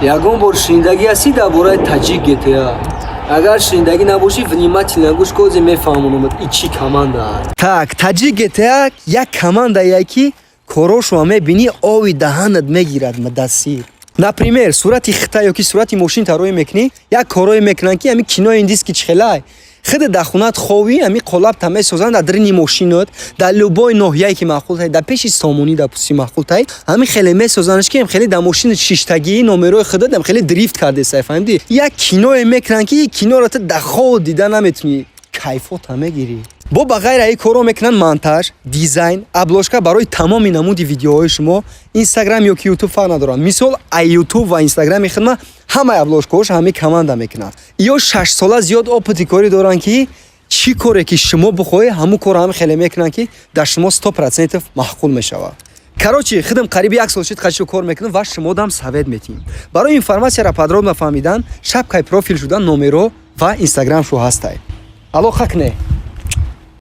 ягон бор шиндаги ҳастӣ дар бораи таҷик GTA. Агар шиндаги набошӣ, внимательно гӯш кун, озӣ мефаҳмонам ин чӣ команда аст. Так, таҷик GTA як командае ки корошро мебинӣ, ови даҳанат мегирад дастсир. Например, сурати хита ёки сурати мошин тароӣ мекунӣ, як корое мекунанд ки ҳамин кинои индиски чихелай. Хиди дар хунат ховӣ, ҳамин қолабта месозанд дар дарини мошинот, дар любой ноҳияе ки маъқултай, дар пеши сомонӣ дар пусти маъқултай, ҳамин хеле месозандш ки хеле дар мошини шиштагии номерои худат ҳам хеле дрифт кардесай, фаҳмидӣ? Як киное мекунанд ки киноро ту дар хов дида наметунӣ. Кайфота мегирӣ. бо ба ғайр аи коро мекунанд монтаж, дизайн, обложка барои тамоми намуди видеоҳои шумо. Инстаграм ёки ютуб фарқ надорад. Мисол ай ютуб ва инстаграми худма ҳамаи обложкаҳош ҳамин команда мекунанд. Ё 6 сола зиёд опити корӣ доранд ки чӣ коре ки шумо бихоҳед, ҳамун корро ҳам хеле мекунанд ки дар шумо 100% маҳқул мешавад. Короче, худам қариби 1 сол шуд қачо кор мекунам ва шумо дам совет метиҳем. Барои информатсияро подробно фаҳмидан, шапкаи профил шудан номеро ва инстаграм шу ҳастай. Алоқа кунед.